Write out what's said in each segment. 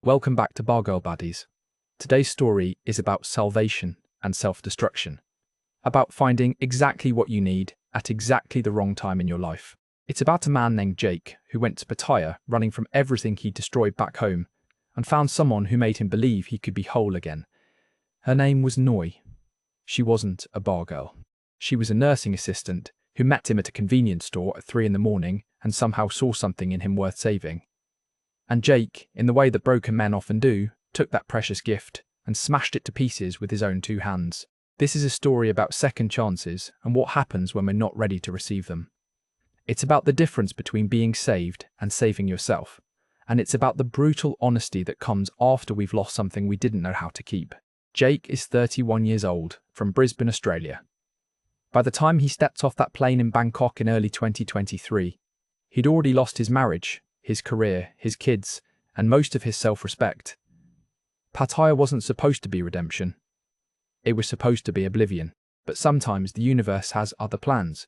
Welcome back to Bargirl Baddies. Today's story is about salvation and self-destruction, about finding exactly what you need at exactly the wrong time in your life. It's about a man named Jake who went to Pattaya running from everything he destroyed back home and found someone who made him believe he could be whole again. Her name was Noi. She wasn't a bar girl. She was a nursing assistant who met him at a convenience store at 3 a.m. and somehow saw something in him worth saving. And Jake, in the way that broken men often do, took that precious gift and smashed it to pieces with his own 2 hands. This is a story about second chances and what happens when we're not ready to receive them. It's about the difference between being saved and saving yourself. And it's about the brutal honesty that comes after we've lost something we didn't know how to keep. Jake is 31 years old, from Brisbane, Australia. By the time he stepped off that plane in Bangkok in early 2023, he'd already lost his marriage, his career, his kids, and most of his self-respect. Pattaya wasn't supposed to be redemption. It was supposed to be oblivion. But sometimes the universe has other plans.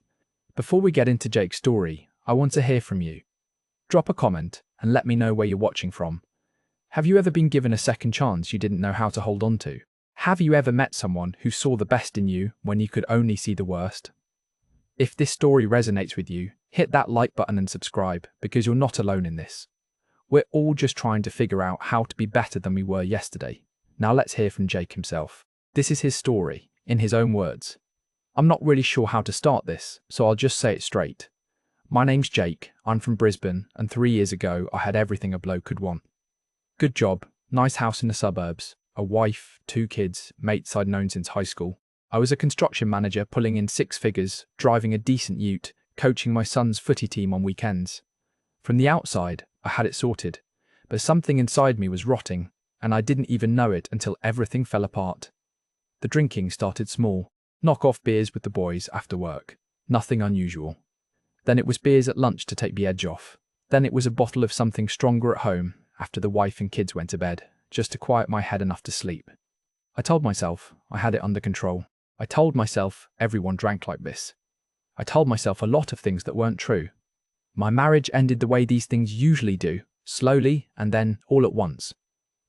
Before we get into Jake's story, I want to hear from you. Drop a comment and let me know where you're watching from. Have you ever been given a second chance you didn't know how to hold on to? Have you ever met someone who saw the best in you when you could only see the worst? If this story resonates with you, hit that like button and subscribe, because you're not alone in this. We're all just trying to figure out how to be better than we were yesterday. Now let's hear from Jake himself. This is his story, in his own words. I'm not really sure how to start this, so I'll just say it straight. My name's Jake, I'm from Brisbane, and 3 years ago I had everything a bloke could want. Good job, nice house in the suburbs, a wife, 2 kids, mates I'd known since high school. I was a construction manager pulling in 6 figures, driving a decent ute, coaching my son's footy team on weekends. From the outside, I had it sorted, but something inside me was rotting, and I didn't even know it until everything fell apart. The drinking started small, knock-off beers with the boys after work, nothing unusual. Then it was beers at lunch to take the edge off. Then it was a bottle of something stronger at home after the wife and kids went to bed, just to quiet my head enough to sleep. I told myself I had it under control. I told myself everyone drank like this. I told myself a lot of things that weren't true. My marriage ended the way these things usually do, slowly and then all at once.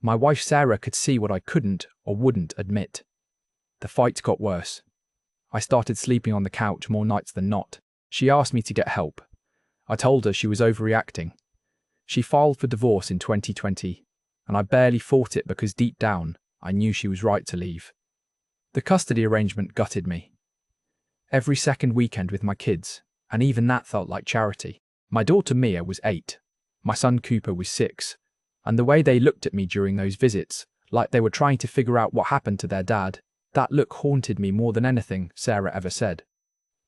My wife Sarah could see what I couldn't or wouldn't admit. The fights got worse. I started sleeping on the couch more nights than not. She asked me to get help. I told her she was overreacting. She filed for divorce in 2020, and I barely fought it because deep down, I knew she was right to leave. The custody arrangement gutted me. Every second weekend with my kids, and even that felt like charity. My daughter Mia was 8, my son Cooper was 6, and the way they looked at me during those visits, like they were trying to figure out what happened to their dad, that look haunted me more than anything Sarah ever said.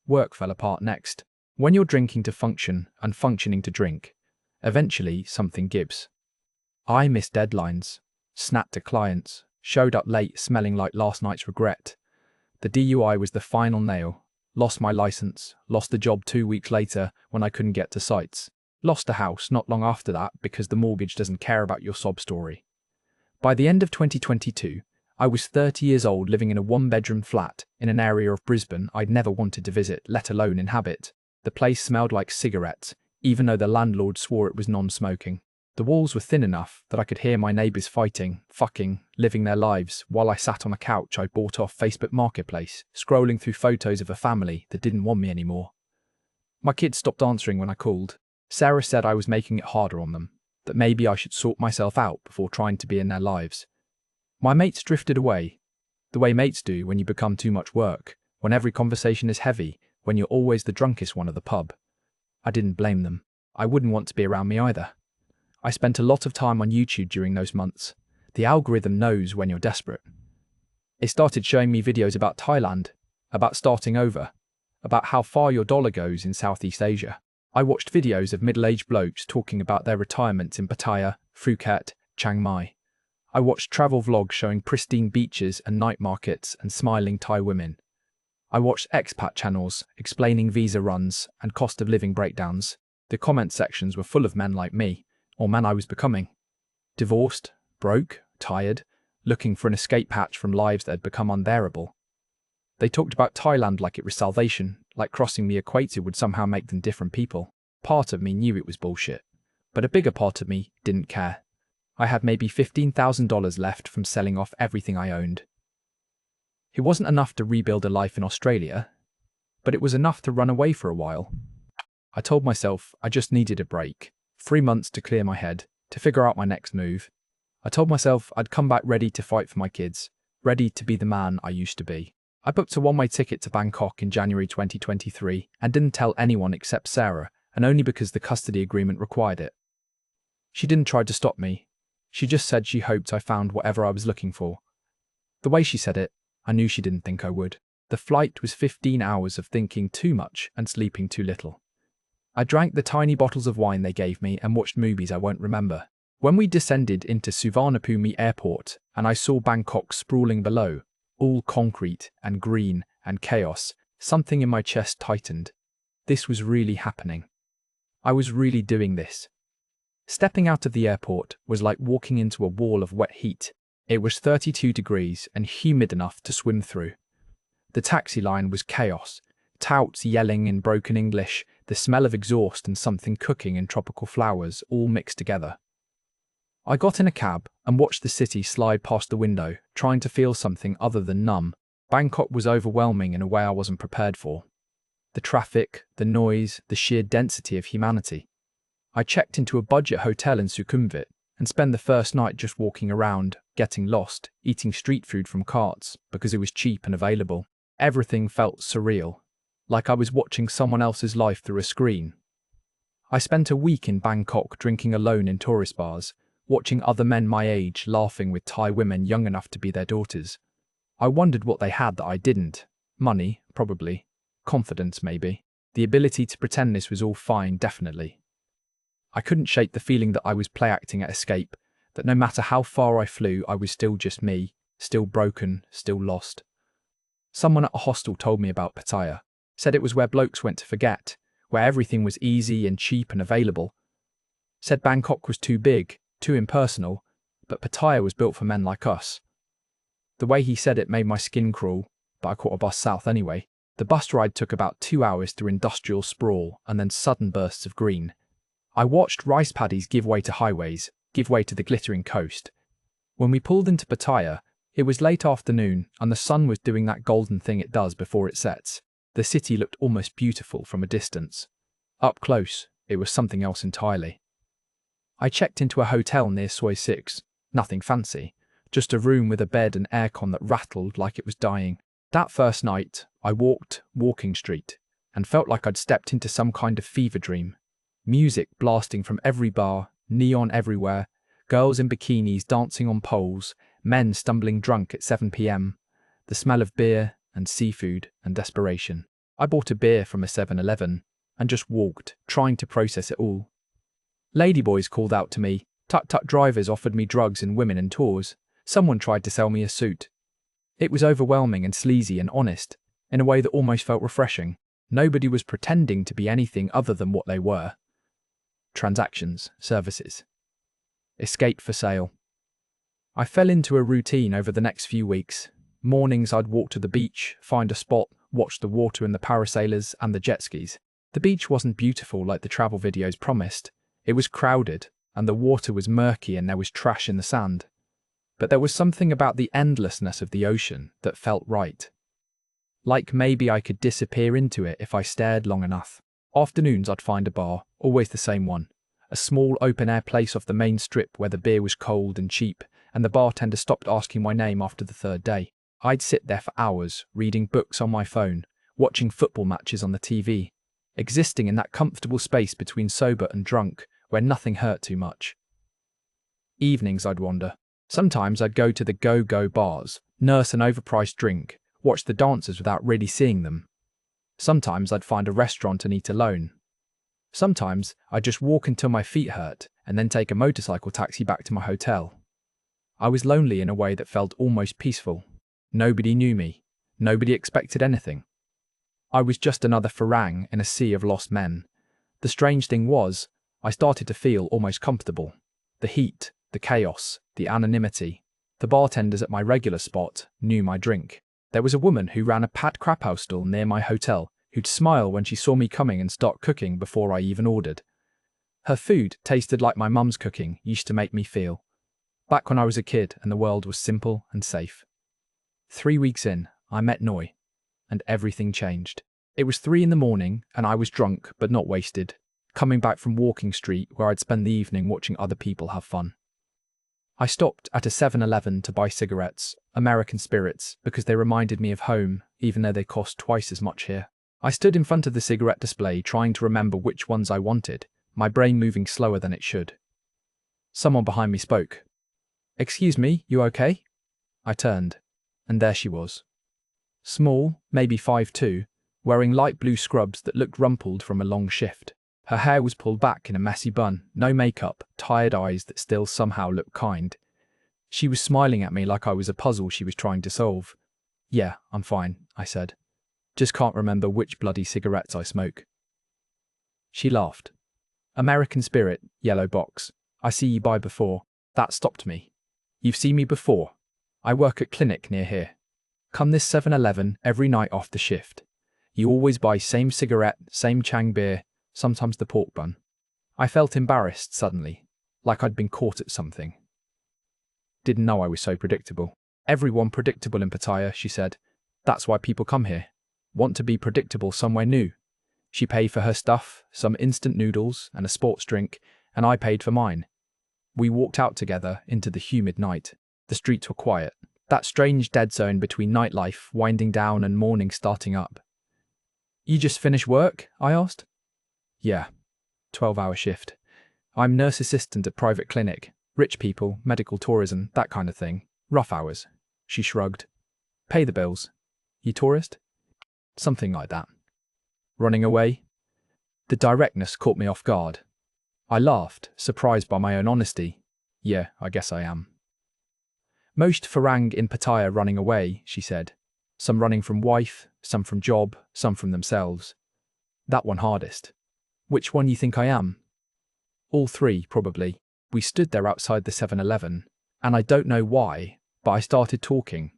Work fell apart next. When you're drinking to function and functioning to drink, eventually something gives. I missed deadlines, snapped at clients, showed up late smelling like last night's regret. The DUI was the final nail. Lost my license, lost the job 2 weeks later when I couldn't get to sites. Lost a house not long after that because the mortgage doesn't care about your sob story. By the end of 2022, I was 30 years old living in a 1-bedroom flat in an area of Brisbane I'd never wanted to visit, let alone inhabit. The place smelled like cigarettes, even though the landlord swore it was non-smoking. The walls were thin enough that I could hear my neighbours fighting, fucking, living their lives while I sat on a couch I bought off Facebook Marketplace, scrolling through photos of a family that didn't want me anymore. My kids stopped answering when I called. Sarah said I was making it harder on them, that maybe I should sort myself out before trying to be in their lives. My mates drifted away, the way mates do when you become too much work, when every conversation is heavy, when you're always the drunkest one at the pub. I didn't blame them. I wouldn't want to be around me either. I spent a lot of time on YouTube during those months. The algorithm knows when you're desperate. It started showing me videos about Thailand, about starting over, about how far your dollar goes in Southeast Asia. I watched videos of middle-aged blokes talking about their retirements in Pattaya, Phuket, Chiang Mai. I watched travel vlogs showing pristine beaches and night markets and smiling Thai women. I watched expat channels explaining visa runs and cost of living breakdowns. The comment sections were full of men like me, or man I was becoming. Divorced, broke, tired, looking for an escape hatch from lives that had become unbearable. They talked about Thailand like it was salvation, like crossing the equator would somehow make them different people. Part of me knew it was bullshit, but a bigger part of me didn't care. I had maybe $15,000 left from selling off everything I owned. It wasn't enough to rebuild a life in Australia, but it was enough to run away for a while. I told myself I just needed a break, 3 months to clear my head, to figure out my next move. I told myself I'd come back ready to fight for my kids, ready to be the man I used to be. I booked a one-way ticket to Bangkok in January 2023 and didn't tell anyone except Sarah, and only because the custody agreement required it. She didn't try to stop me. She just said she hoped I found whatever I was looking for. The way she said it, I knew she didn't think I would. The flight was 15 hours of thinking too much and sleeping too little. I drank the tiny bottles of wine they gave me and watched movies I won't remember. When we descended into Suvarnabhumi Airport and I saw Bangkok sprawling below, all concrete and green and chaos, something in my chest tightened. This was really happening. I was really doing this. Stepping out of the airport was like walking into a wall of wet heat. It was 32 degrees and humid enough to swim through. The taxi line was chaos, touts yelling in broken English, the smell of exhaust and something cooking in tropical flowers all mixed together. I got in a cab and watched the city slide past the window, trying to feel something other than numb. Bangkok was overwhelming in a way I wasn't prepared for. The traffic, the noise, the sheer density of humanity. I checked into a budget hotel in Sukhumvit and spent the first night just walking around, getting lost, eating street food from carts because it was cheap and available. Everything felt surreal, like I was watching someone else's life through a screen. I spent a week in Bangkok drinking alone in tourist bars, watching other men my age laughing with Thai women young enough to be their daughters. I wondered what they had that I didn't. Money, probably. Confidence, maybe. The ability to pretend this was all fine, definitely. I couldn't shake the feeling that I was play-acting at escape, that no matter how far I flew, I was still just me, still broken, still lost. Someone at a hostel told me about Pattaya, said it was where blokes went to forget, where everything was easy and cheap and available. Said Bangkok was too big, too impersonal, but Pattaya was built for men like us. The way he said it made my skin crawl, but I caught a bus south anyway. The bus ride took about 2 hours through industrial sprawl and then sudden bursts of green. I watched rice paddies give way to highways, give way to the glittering coast. When we pulled into Pattaya, it was late afternoon and the sun was doing that golden thing it does before it sets. The city looked almost beautiful from a distance. Up close, it was something else entirely. I checked into a hotel near Soi 6, nothing fancy, just a room with a bed and aircon that rattled like it was dying. That first night, I walked Walking Street and felt like I'd stepped into some kind of fever dream. Music blasting from every bar, neon everywhere, girls in bikinis dancing on poles, men stumbling drunk at 7 p.m, the smell of beer and seafood and desperation. I bought a beer from a 7-Eleven and just walked, trying to process it all. Ladyboys called out to me, tuk-tuk drivers offered me drugs and women and tours, someone tried to sell me a suit. It was overwhelming and sleazy and honest, in a way that almost felt refreshing. Nobody was pretending to be anything other than what they were. Transactions, services. Escape for sale. I fell into a routine over the next few weeks. Mornings I'd walk to the beach, find a spot, watch the water and the parasailers and the jet skis. The beach wasn't beautiful like the travel videos promised. It was crowded, and the water was murky and there was trash in the sand. But there was something about the endlessness of the ocean that felt right. Like maybe I could disappear into it if I stared long enough. Afternoons I'd find a bar, always the same one. A small open-air place off the main strip where the beer was cold and cheap, and the bartender stopped asking my name after the third day. I'd sit there for hours, reading books on my phone, watching football matches on the TV, existing in that comfortable space between sober and drunk, where nothing hurt too much. Evenings I'd wander. Sometimes I'd go to the go-go bars, nurse an overpriced drink, watch the dancers without really seeing them. Sometimes I'd find a restaurant and eat alone. Sometimes I'd just walk until my feet hurt and then take a motorcycle taxi back to my hotel. I was lonely in a way that felt almost peaceful. Nobody knew me. Nobody expected anything. I was just another Farang in a sea of lost men. The strange thing was, I started to feel almost comfortable. The heat, the chaos, the anonymity. The bartenders at my regular spot knew my drink. There was a woman who ran a pad krap house stall near my hotel who'd smile when she saw me coming and start cooking before I even ordered. Her food tasted like my mum's cooking used to make me feel. Back when I was a kid and the world was simple and safe. 3 weeks in, I met Noi, and everything changed. It was 3 in the morning, and I was drunk but not wasted, coming back from Walking Street where I'd spend the evening watching other people have fun. I stopped at a 7-Eleven to buy cigarettes, American Spirits, because they reminded me of home, even though they cost twice as much here. I stood in front of the cigarette display trying to remember which ones I wanted, my brain moving slower than it should. Someone behind me spoke. "Excuse me, you okay?" I turned, and there she was. Small, maybe 5'2", wearing light blue scrubs that looked rumpled from a long shift. Her hair was pulled back in a messy bun, no makeup, tired eyes that still somehow looked kind. She was smiling at me like I was a puzzle she was trying to solve. "Yeah, I'm fine," I said. "Just can't remember which bloody cigarettes I smoke." She laughed. "American Spirit, yellow box. I see you buy before." That stopped me. "You've seen me before. I work at clinic near here. Come this 7-Eleven every night after shift. You always buy same cigarette, same Chang beer, sometimes the pork bun." I felt embarrassed suddenly, like I'd been caught at something. Didn't know I was so predictable. "Everyone predictable in Pattaya," she said. "That's why people come here. Want to be predictable somewhere new." She paid for her stuff, some instant noodles and a sports drink, and I paid for mine. We walked out together into the humid night. The streets were quiet. That strange dead zone between nightlife winding down and morning starting up. "You just finished work?" I asked. "Yeah, 12-hour shift. I'm nurse assistant at private clinic. Rich people, medical tourism, that kind of thing. Rough hours." She shrugged. "Pay the bills. You tourist?" "Something like that." "Running away?" The directness caught me off guard. I laughed, surprised by my own honesty. "Yeah, I guess I am." "Most Farang in Pattaya running away," she said. "Some running from wife, some from job, some from themselves. That one hardest." "Which one you think I am?" "All three, probably." We stood there outside the 7-Eleven, and I don't know why, but I started talking.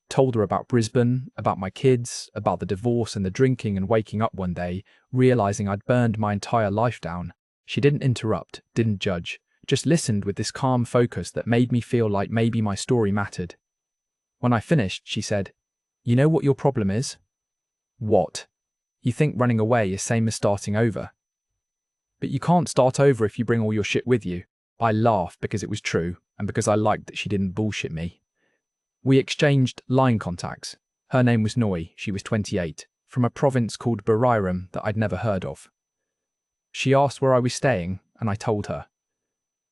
Told her about Brisbane, about my kids, about the divorce and the drinking and waking up one day, realizing I'd burned my entire life down. She didn't interrupt, didn't judge, just listened with this calm focus that made me feel like maybe my story mattered. When I finished, she said, "You know what your problem is?" "What?" "You think running away is same as starting over. But you can't start over if you bring all your shit with you." I laughed because it was true, and because I liked that she didn't bullshit me. We exchanged line contacts. Her name was Noi, she was 28, from a province called Bargirl that I'd never heard of. She asked where I was staying, and I told her.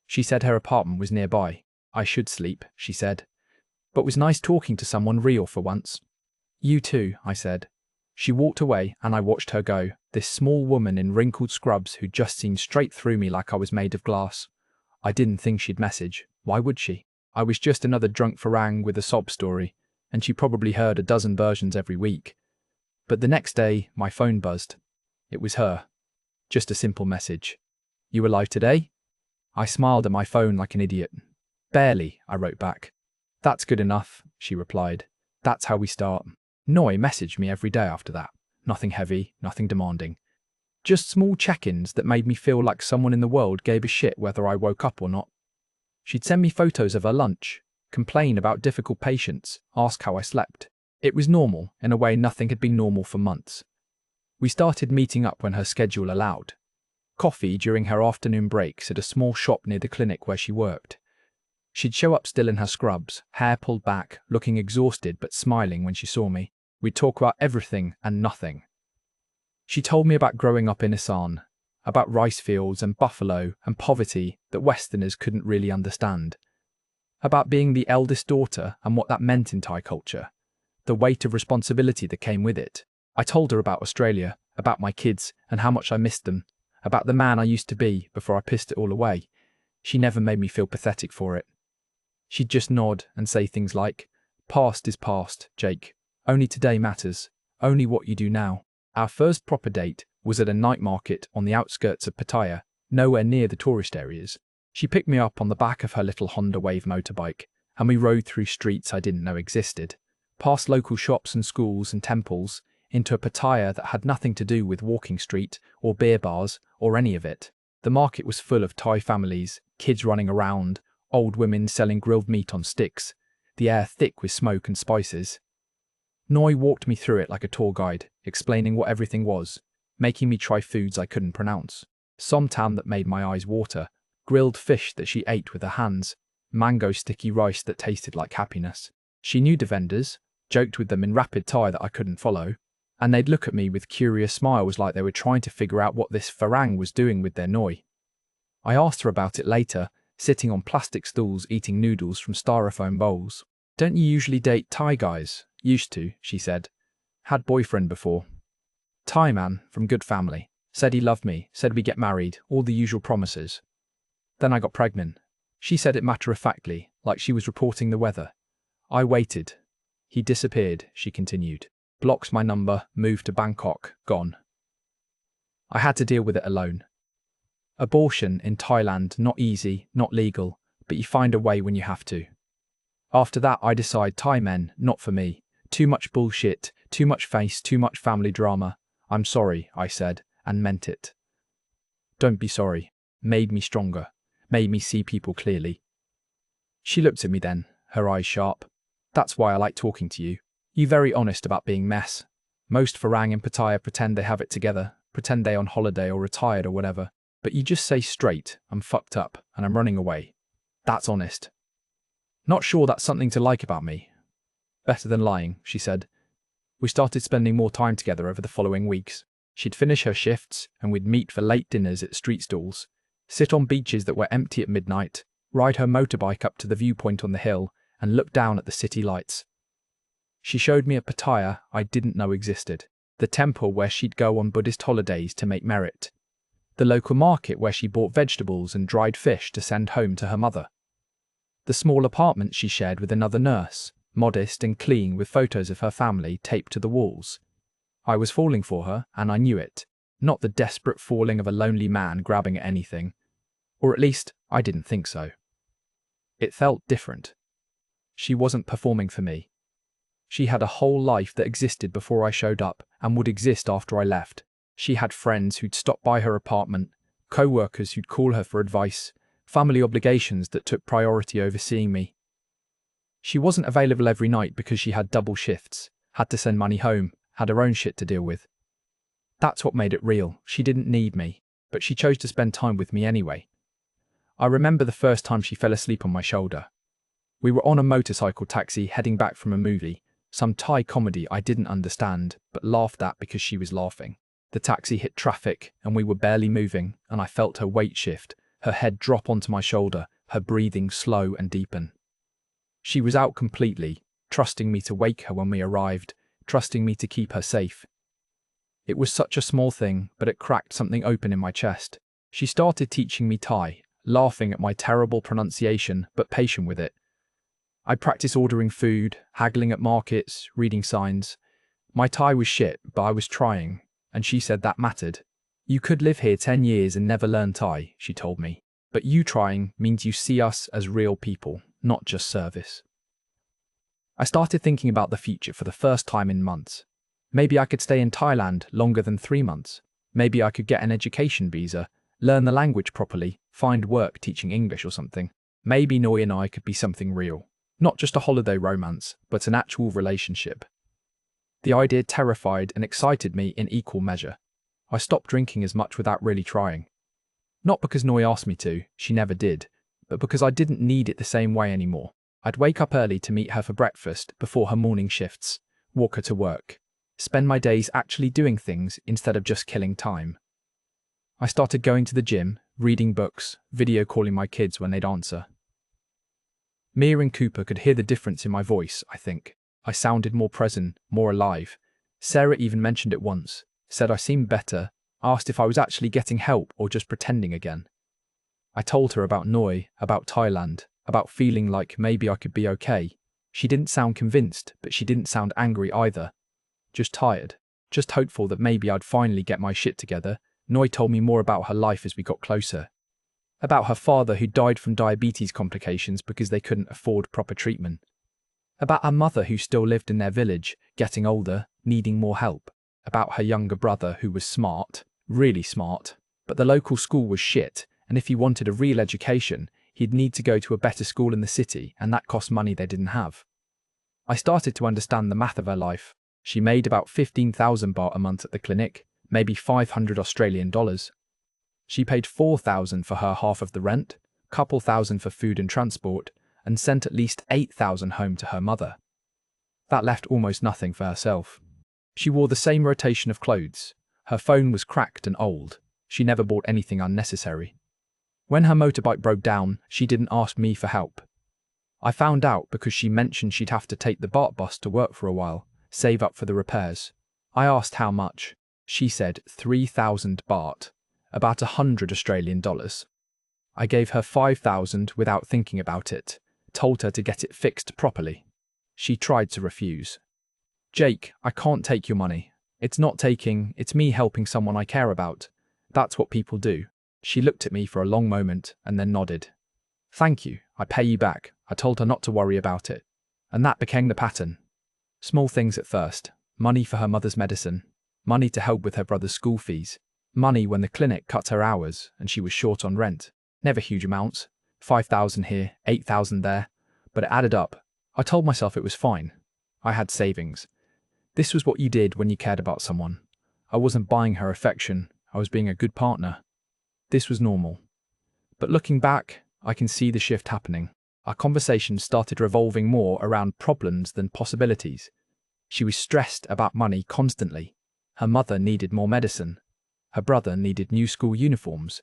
She said her apartment was nearby. I should sleep, she said. But was nice talking to someone real for once. "You too," I said. She walked away, and I watched her go, this small woman in wrinkled scrubs who'd just seen straight through me like I was made of glass. I didn't think she'd message. Why would she? I was just another drunk Farang with a sob story, and she probably heard a dozen versions every week. But the next day, my phone buzzed. It was her. Just a simple message. "You alive today?" I smiled at my phone like an idiot. "Barely," I wrote back. "That's good enough," she replied. "That's how we start." Noi messaged me every day after that. Nothing heavy, nothing demanding. Just small check-ins that made me feel like someone in the world gave a shit whether I woke up or not. She'd send me photos of her lunch, complain about difficult patients, ask how I slept. It was normal, in a way nothing had been normal for months. We started meeting up when her schedule allowed. Coffee during her afternoon breaks at a small shop near the clinic where she worked. She'd show up still in her scrubs, hair pulled back, looking exhausted but smiling when she saw me. We'd talk about everything and nothing. She told me about growing up in Isan, about rice fields and buffalo and poverty that Westerners couldn't really understand. About being the eldest daughter and what that meant in Thai culture, the weight of responsibility that came with it. I told her about Australia, about my kids and how much I missed them, about the man I used to be before I pissed it all away. She never made me feel pathetic for it. She'd just nod and say things like, "Past is past, Jake. Only today matters. Only what you do now." Our first proper date was at a night market on the outskirts of Pattaya, nowhere near the tourist areas. She picked me up on the back of her little Honda Wave motorbike, and we rode through streets I didn't know existed, past local shops and schools and temples, into a Pattaya that had nothing to do with Walking Street or beer bars or any of it. The market was full of Thai families, kids running around, old women selling grilled meat on sticks, the air thick with smoke and spices. Noi walked me through it like a tour guide, explaining what everything was, making me try foods I couldn't pronounce. Somtam that made my eyes water, grilled fish that she ate with her hands, mango sticky rice that tasted like happiness. She knew the vendors, joked with them in rapid Thai that I couldn't follow, and they'd look at me with curious smiles like they were trying to figure out what this Farang was doing with their Noi. I asked her about it later, sitting on plastic stools eating noodles from styrofoam bowls. Don't you usually date Thai guys? Used to, she said. Had boyfriend before. Thai man, from good family. Said he loved me, said we get married, all the usual promises. Then I got pregnant. She said it matter-of-factly, like she was reporting the weather. I waited. He disappeared, she continued. Blocked my number, moved to Bangkok, gone. I had to deal with it alone. Abortion in Thailand, not easy, not legal, but you find a way when you have to. After that, I decide Thai men, not for me. Too much bullshit, too much face, too much family drama. I'm sorry, I said, and meant it. Don't be sorry. Made me stronger. Made me see people clearly. She looked at me then, her eyes sharp. That's why I like talking to you. You very honest about being mess. Most Farang in Pattaya pretend they have it together, pretend they on holiday or retired or whatever. But you just say straight, I'm fucked up and I'm running away. That's honest. Not sure that's something to like about me. Better than lying, she said. We started spending more time together over the following weeks. She'd finish her shifts and we'd meet for late dinners at street stalls, sit on beaches that were empty at midnight, ride her motorbike up to the viewpoint on the hill and look down at the city lights. She showed me a Pattaya I didn't know existed, the temple where she'd go on Buddhist holidays to make merit, the local market where she bought vegetables and dried fish to send home to her mother, the small apartment she shared with another nurse, modest and clean with photos of her family taped to the walls. I was falling for her, and I knew it, not the desperate falling of a lonely man grabbing at anything. Or at least, I didn't think so. It felt different. She wasn't performing for me. She had a whole life that existed before I showed up and would exist after I left. She had friends who'd stop by her apartment, co-workers who'd call her for advice, family obligations that took priority over seeing me. She wasn't available every night because she had double shifts, had to send money home, had her own shit to deal with. That's what made it real. She didn't need me, but she chose to spend time with me anyway. I remember the first time she fell asleep on my shoulder. We were on a motorcycle taxi heading back from a movie, some Thai comedy I didn't understand, but laughed at because she was laughing. The taxi hit traffic and we were barely moving, and I felt her weight shift, her head drop onto my shoulder, her breathing slow and deepen. She was out completely, trusting me to wake her when we arrived, trusting me to keep her safe. It was such a small thing, but it cracked something open in my chest. She started teaching me Thai, laughing at my terrible pronunciation, but patient with it. I'd practice ordering food, haggling at markets, reading signs. My Thai was shit, but I was trying, and she said that mattered. You could live here 10 years and never learn Thai, she told me. But you trying means you see us as real people, not just service. I started thinking about the future for the first time in months. Maybe I could stay in Thailand longer than 3 months. Maybe I could get an education visa, learn the language properly, find work teaching English or something. Maybe Noi and I could be something real. Not just a holiday romance, but an actual relationship. The idea terrified and excited me in equal measure. I stopped drinking as much without really trying. Not because Noi asked me to, she never did, but because I didn't need it the same way anymore. I'd wake up early to meet her for breakfast before her morning shifts, walk her to work, spend my days actually doing things instead of just killing time. I started going to the gym, reading books, video calling my kids when they'd answer. Mia and Cooper could hear the difference in my voice, I think. I sounded more present, more alive. Sarah even mentioned it once, said I seemed better, asked if I was actually getting help or just pretending again. I told her about Noi, about Thailand, about feeling like maybe I could be okay. She didn't sound convinced, but she didn't sound angry either. Just tired, just hopeful that maybe I'd finally get my shit together. Noi told me more about her life as we got closer. About her father who died from diabetes complications because they couldn't afford proper treatment. About her mother who still lived in their village, getting older, needing more help. About her younger brother who was smart, really smart, but the local school was shit, and if he wanted a real education, He'd need to go to a better school in the city, and that cost money they didn't have. I started to understand the math of her life. She made about 15,000 baht a month at the clinic, maybe 500 Australian dollars. She paid 4,000 for her half of the rent, couple thousand for food and transport, and sent at least 8,000 home to her mother. That left almost nothing for herself. She wore the same rotation of clothes. Her phone was cracked and old. She never bought anything unnecessary. When her motorbike broke down, she didn't ask me for help. I found out because she mentioned she'd have to take the BART bus to work for a while, save up for the repairs. I asked how much. She said 3,000 baht, about 100 Australian dollars. I gave her 5,000 without thinking about it, told her to get it fixed properly. She tried to refuse. Jake, I can't take your money. It's not taking, it's me helping someone I care about. That's what people do. She looked at me for a long moment and then nodded. Thank you, I pay you back. I told her not to worry about it. And that became the pattern. Small things at first. Money for her mother's medicine. Money to help with her brother's school fees. Money when the clinic cut her hours and she was short on rent. Never huge amounts. 5,000 here, 8,000 there. But it added up. I told myself it was fine. I had savings. This was what you did when you cared about someone. I wasn't buying her affection. I was being a good partner. This was normal. But looking back, I can see the shift happening. Our conversation started revolving more around problems than possibilities. She was stressed about money constantly. Her mother needed more medicine. Her brother needed new school uniforms.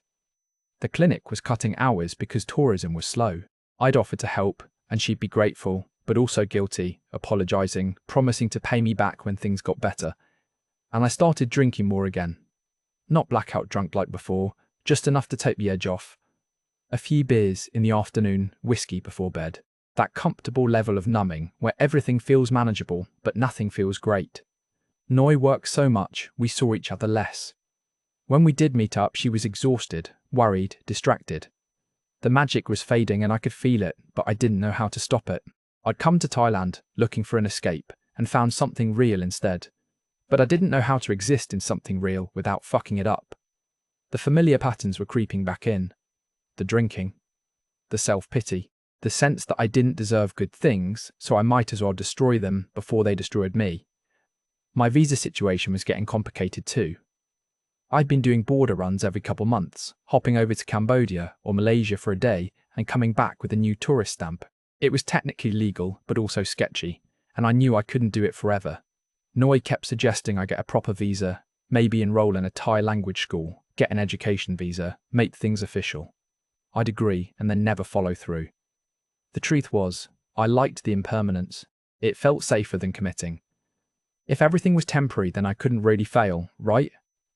The clinic was cutting hours because tourism was slow. I'd offered to help, and she'd be grateful, but also guilty, apologizing, promising to pay me back when things got better. And I started drinking more again. Not blackout drunk like before, just enough to take the edge off. A few beers in the afternoon, whiskey before bed. That comfortable level of numbing where everything feels manageable, but nothing feels great. Noi worked so much, we saw each other less. When we did meet up, she was exhausted, worried, distracted. The magic was fading and I could feel it, but I didn't know how to stop it. I'd come to Thailand, looking for an escape, and found something real instead. But I didn't know how to exist in something real without fucking it up. The familiar patterns were creeping back in. The drinking. The self-pity. The sense that I didn't deserve good things, so I might as well destroy them before they destroyed me. My visa situation was getting complicated too. I'd been doing border runs every couple months, hopping over to Cambodia or Malaysia for a day and coming back with a new tourist stamp. It was technically legal, but also sketchy, and I knew I couldn't do it forever. Noi kept suggesting I get a proper visa, maybe enroll in a Thai language school, get an education visa, make things official. I'd agree and then never follow through. The truth was, I liked the impermanence. It felt safer than committing. If everything was temporary, then I couldn't really fail, right?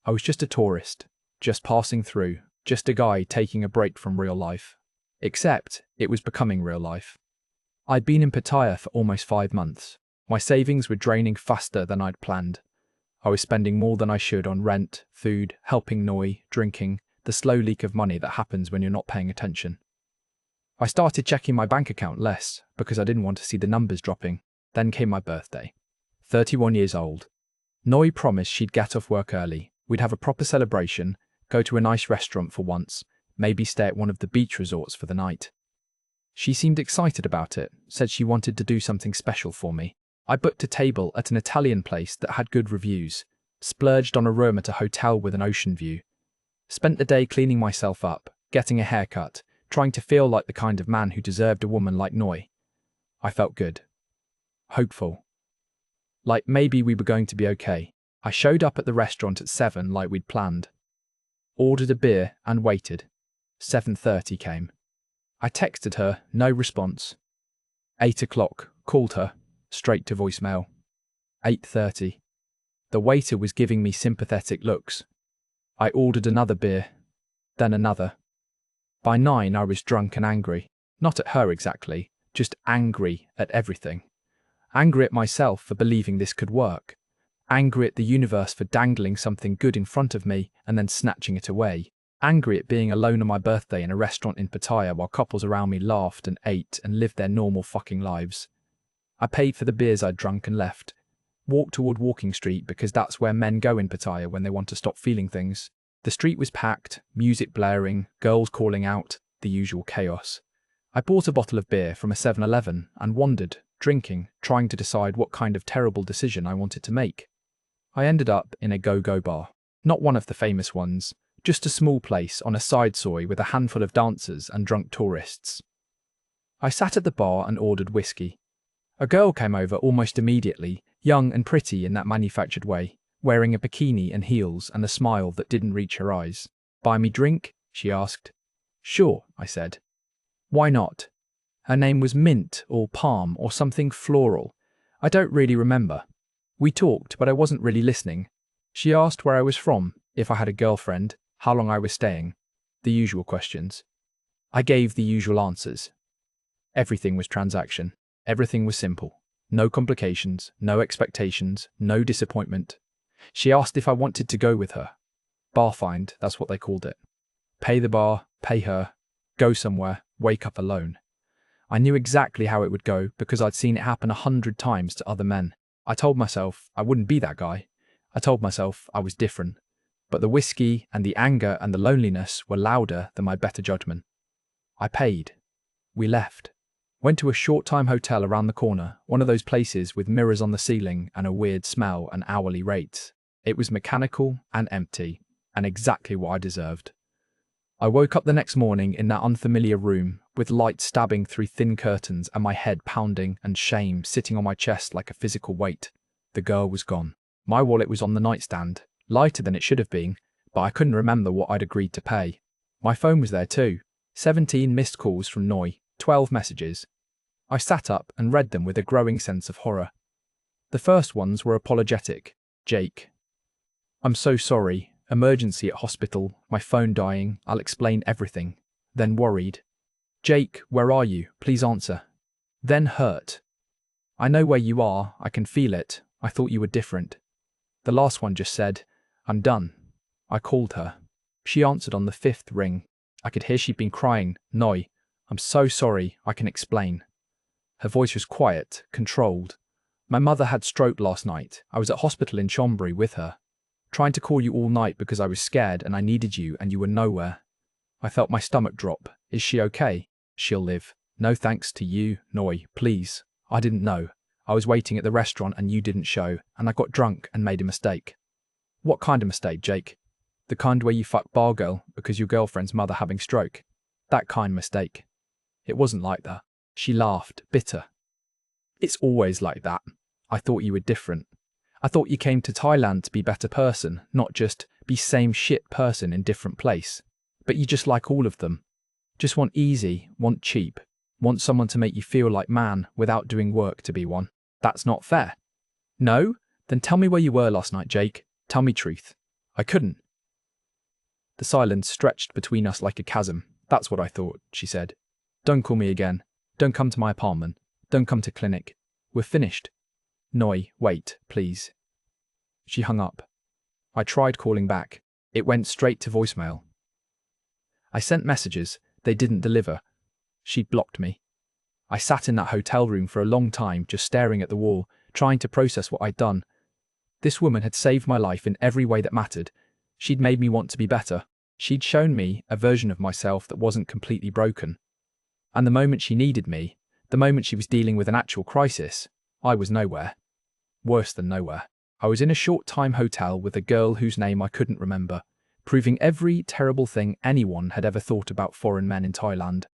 I was just a tourist, just passing through, just a guy taking a break from real life. Except, it was becoming real life. I'd been in Pattaya for almost 5 months. My savings were draining faster than I'd planned. I was spending more than I should on rent, food, helping Noi, drinking, the slow leak of money that happens when you're not paying attention. I started checking my bank account less because I didn't want to see the numbers dropping. Then came my birthday. 31 years old. Noi promised she'd get off work early. We'd have a proper celebration, go to a nice restaurant for once, maybe stay at one of the beach resorts for the night. She seemed excited about it, said she wanted to do something special for me. I booked a table at an Italian place that had good reviews, splurged on a room at a hotel with an ocean view. Spent the day cleaning myself up, getting a haircut, trying to feel like the kind of man who deserved a woman like Noi. I felt good. Hopeful. Like maybe we were going to be okay. I showed up at the restaurant at 7 like we'd planned. Ordered a beer and waited. 7:30 came. I texted her, no response. 8 o'clock, called her, straight to voicemail. 8:30. The waiter was giving me sympathetic looks. I ordered another beer, then another. By 9 I was drunk and angry. Not at her exactly, just angry at everything. Angry at myself for believing this could work. Angry at the universe for dangling something good in front of me and then snatching it away. Angry at being alone on my birthday in a restaurant in Pattaya while couples around me laughed and ate and lived their normal fucking lives. I paid for the beers I'd drunk and left. Walked toward Walking Street because that's where men go in Pattaya when they want to stop feeling things. The street was packed, music blaring, girls calling out, the usual chaos. I bought a bottle of beer from a 7-Eleven and wandered, drinking, trying to decide what kind of terrible decision I wanted to make. I ended up in a go-go bar. Not one of the famous ones, just a small place on a side soy with a handful of dancers and drunk tourists. I sat at the bar and ordered whiskey. A girl came over almost immediately, young and pretty in that manufactured way, wearing a bikini and heels and a smile that didn't reach her eyes. "Buy me drink?" she asked. "Sure," I said. "Why not?" Her name was Mint or Palm or something floral. I don't really remember. We talked, but I wasn't really listening. She asked where I was from, if I had a girlfriend, how long I was staying. The usual questions. I gave the usual answers. Everything was transaction. Everything was simple. No complications, no expectations, no disappointment. She asked if I wanted to go with her. Bar find, that's what they called it. Pay the bar, pay her, go somewhere, wake up alone. I knew exactly how it would go because I'd seen it happen 100 times to other men. I told myself I wouldn't be that guy. I told myself I was different. But the whiskey and the anger and the loneliness were louder than my better judgment. I paid. We left. Went to a short-time hotel around the corner, one of those places with mirrors on the ceiling and a weird smell and hourly rates. It was mechanical and empty, and exactly what I deserved. I woke up the next morning in that unfamiliar room, with light stabbing through thin curtains and my head pounding and shame sitting on my chest like a physical weight. The girl was gone. My wallet was on the nightstand, lighter than it should have been, but I couldn't remember what I'd agreed to pay. My phone was there too. 17 missed calls from Noi, 12 messages. I sat up and read them with a growing sense of horror. The first ones were apologetic. "Jake. I'm so sorry. Emergency at hospital. My phone dying. I'll explain everything." Then worried. "Jake, where are you? Please answer." Then hurt. "I know where you are. I can feel it. I thought you were different." The last one just said, "I'm done." I called her. She answered on the 5th ring. I could hear she'd been crying. "Noi, I'm so sorry. I can explain." Her voice was quiet, controlled. "My mother had stroke last night. I was at hospital in Chonburi with her. Trying to call you all night because I was scared and I needed you and you were nowhere." I felt my stomach drop. "Is she okay?" "She'll live." "No thanks to you, Noi, please. I didn't know. I was waiting at the restaurant and you didn't show, and I got drunk and made a mistake." "What kind of mistake, Jake?" "The kind where you fuck Bargirl because your girlfriend's mother having stroke. That kind mistake." "It wasn't like that." She laughed, bitter. "It's always like that. I thought you were different. I thought you came to Thailand to be better person, not just be same shit person in different place. But you just like all of them. Just want easy, want cheap, want someone to make you feel like man without doing work to be one. That's not fair." "No? Then tell me where you were last night, Jake. Tell me truth." I couldn't. The silence stretched between us like a chasm. "That's what I thought," she said. "Don't call me again. Don't come to my apartment. Don't come to clinic. We're finished." "Noi, wait, please." She hung up. I tried calling back. It went straight to voicemail. I sent messages. They didn't deliver. She'd blocked me. I sat in that hotel room for a long time, just staring at the wall, trying to process what I'd done. This woman had saved my life in every way that mattered. She'd made me want to be better. She'd shown me a version of myself that wasn't completely broken. And the moment she needed me, the moment she was dealing with an actual crisis, I was nowhere. Worse than nowhere. I was in a short-time hotel with a girl whose name I couldn't remember, proving every terrible thing anyone had ever thought about foreign men in Thailand.